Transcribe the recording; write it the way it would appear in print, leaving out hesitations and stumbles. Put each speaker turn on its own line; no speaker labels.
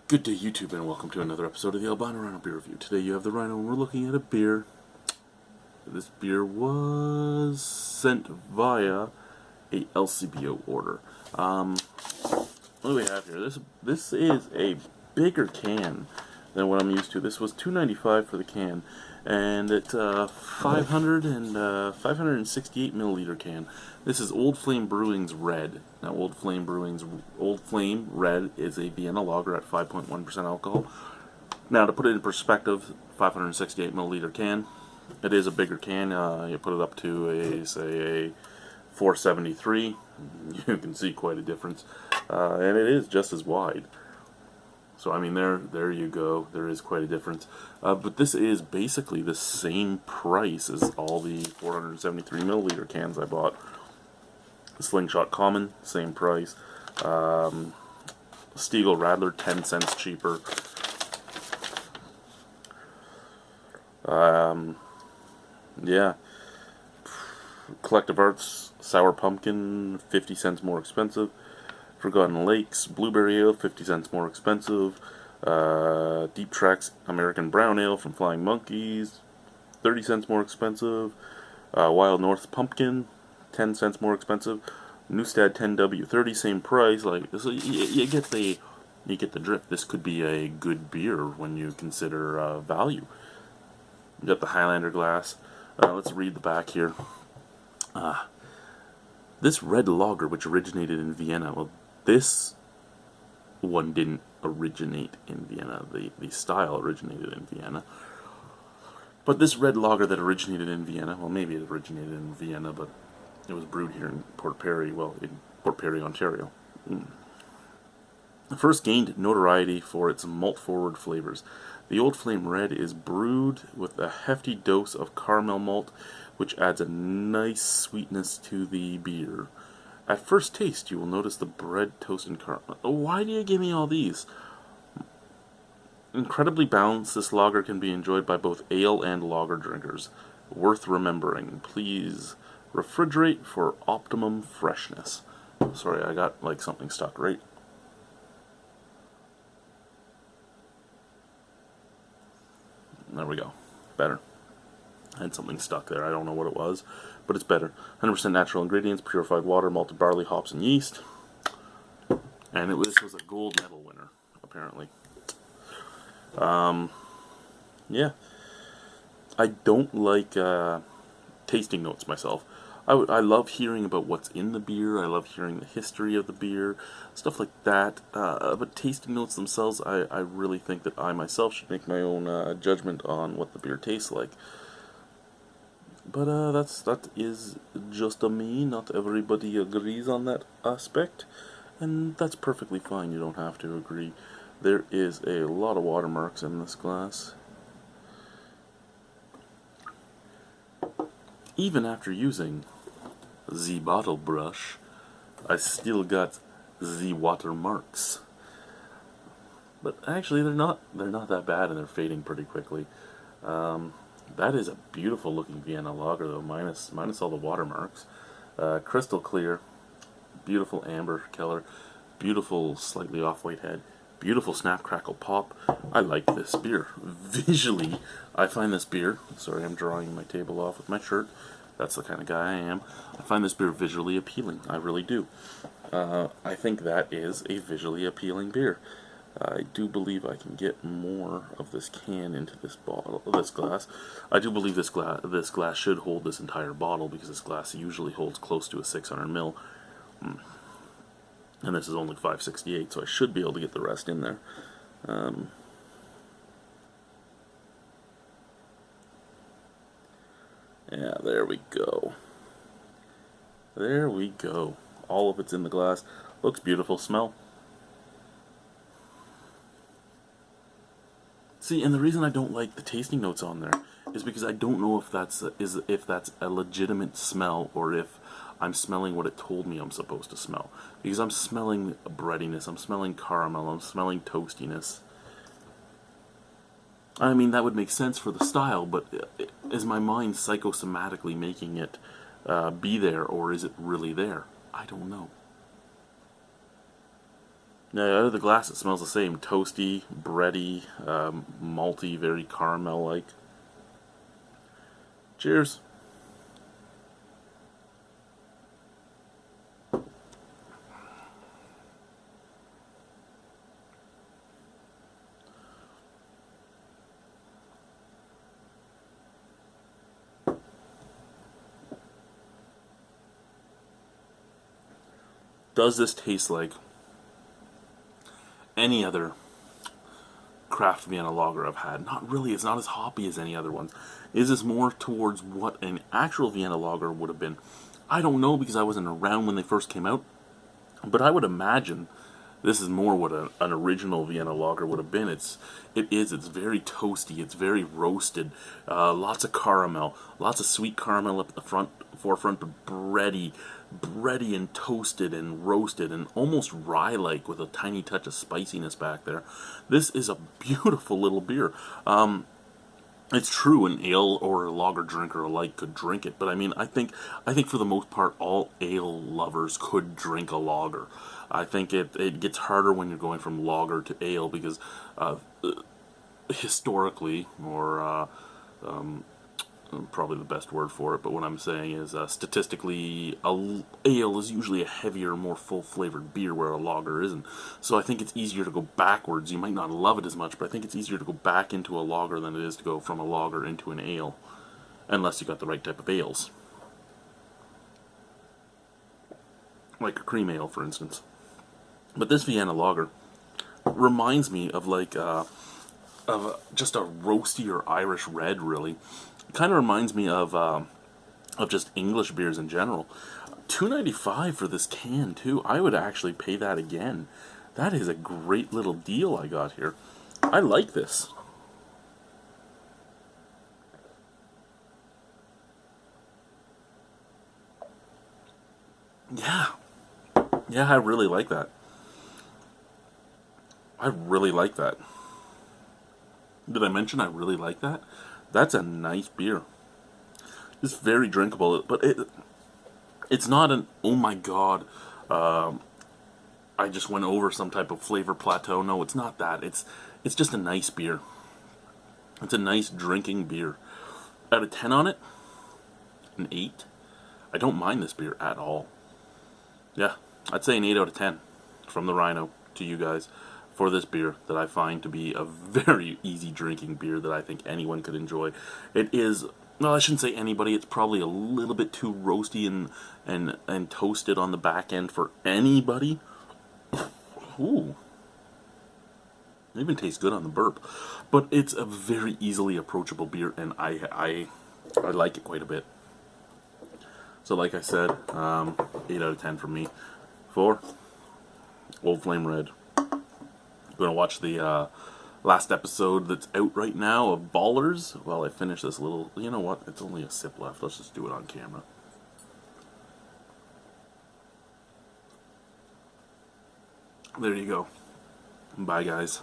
Good day, YouTube, and welcome to another episode of the Albino Rhino Beer Review. Today you have the Rhino, and we're looking at a beer. This beer was sent via a LCBO order. What do we have here? This is a bigger can than what I'm used to. This was $2.95 for the can, and it's 568 milliliter can. This is Old Flame Brewing's Red. Now, Old Flame Red is a Vienna lager at 5.1% alcohol. Now, to put it in perspective, 568 milliliter can. It is a bigger can. You put it up to say a 473. You can see quite a difference, and it is just as wide. So I mean, there you go. There is quite a difference. But this is basically the same price as all the 473 milliliter cans I bought. Slingshot Common, same price. Stiegel Radler, 10 cents cheaper. Yeah. Collective Arts Sour Pumpkin, 50 cents more expensive. Forgotten Lakes Blueberry Ale, 50 cents more expensive. Deep Tracks American Brown Ale from Flying Monkeys, 30 cents more expensive. Wild North Pumpkin, 10 cents more expensive. Newstead 10W30, same price. Like, so you get the drift. This could be a good beer when you consider value. You got the Highlander glass. Let's read the back here. This red lager, which originated in Vienna, well, this one didn't originate in Vienna. The style originated in Vienna. But this red lager that originated in Vienna, well, maybe it originated in Vienna, but it was brewed here in Port Perry, Ontario. It first gained notoriety for its malt-forward flavors. The Old Flame Red is brewed with a hefty dose of caramel malt, which adds a nice sweetness to the beer. At first taste, you will notice the bread, toast, and caramel. Why do you give me all these? Incredibly balanced, this lager can be enjoyed by both ale and lager drinkers. Worth remembering. Please refrigerate for optimum freshness. Sorry, I got like something stuck right. There we go. Better. I had something stuck there. I don't know what it was, but it's better. 100% natural ingredients, purified water, malted barley, hops, and yeast. And this was a gold medal winner, apparently. Yeah. I don't like tasting notes myself. I love hearing about what's in the beer. I love hearing the history of the beer, stuff like that. But tasting notes themselves, I really think that I myself should make my own judgment on what the beer tastes like. But that is just a me. Not everybody agrees on that aspect, and that's perfectly fine. You don't have to agree. There is a lot of watermarks in this glass. Even after using the bottle brush, I still got the watermarks. But actually, they're not that bad, and they're fading pretty quickly. That is a beautiful looking Vienna lager, though, minus all the watermarks. Crystal clear, beautiful amber color, beautiful slightly off-white head, beautiful snap crackle pop. I like this beer. Visually, I find this beer, sorry, I'm drawing my table off with my shirt. That's the kind of guy I am. I find this beer visually appealing. I really do. I think that is a visually appealing beer. I do believe I can get more of this can into this glass. I do believe this glass should hold this entire bottle, because this glass usually holds close to a 600 ml. And this is only 568, so I should be able to get the rest in there. Yeah, there we go. There we go. All of it's in the glass. Looks beautiful. Smell. See, and the reason I don't like the tasting notes on there is because I don't know if that's a legitimate smell, or if I'm smelling what it told me I'm supposed to smell. Because I'm smelling breadiness, I'm smelling caramel, I'm smelling toastiness. I mean, that would make sense for the style, but is my mind psychosomatically making it be there, or is it really there? I don't know. Now, out of the glass, it smells the same. Toasty, bready, malty, very caramel-like. Cheers. Does this taste like any other craft Vienna lager I've had? Not really. It's not as hoppy as any other ones. Is this more towards what an actual Vienna lager would have been? I don't know because I wasn't around when they first came out. But I would imagine this is more what an original Vienna lager would have been. It's very toasty. It's very roasted. Lots of caramel, lots of sweet caramel up at the forefront, but bready and toasted and roasted and almost rye-like with a tiny touch of spiciness back there. This is a beautiful little beer. It's true an ale or a lager drinker alike could drink it, but I mean, I think for the most part, all ale lovers could drink a lager. I think it gets harder when you're going from lager to ale because historically, or probably the best word for it, but what I'm saying is statistically, ale is usually a heavier, more full-flavored beer where a lager isn't. So I think it's easier to go backwards. You might not love it as much, but I think it's easier to go back into a lager than it is to go from a lager into an ale, unless you got the right type of ales. Like a cream ale, for instance. But this Vienna lager reminds me of like just a roasty or Irish red, really. It kind of reminds me of just English beers in general. $2.95 for this can too. I would actually pay that again. That is a great little deal I got here. I like this. Yeah. Yeah, I really like that. I really like that. Did I mention I really like that? That's a nice beer. It's very drinkable, but it's not an oh my god. I just went over some type of flavor plateau. No, it's not that. It's just a nice beer. It's a nice drinking beer. Out of 10 on it, an 8. I don't mind this beer at all. Yeah, I'd say an 8 out of 10 from the Rhino to you guys for this beer that I find to be a very easy drinking beer that I think anyone could enjoy. It is, well, I shouldn't say anybody, it's probably a little bit too roasty and toasted on the back end for anybody. Ooh. It even tastes good on the burp. But it's a very easily approachable beer, and I like it quite a bit. So like I said, 8 out of 10 for me. For Old Flame Red. I'm going to watch the last episode that's out right now of Ballers while I finish this little... You know what? It's only a sip left. Let's just do it on camera. There you go. Bye, guys.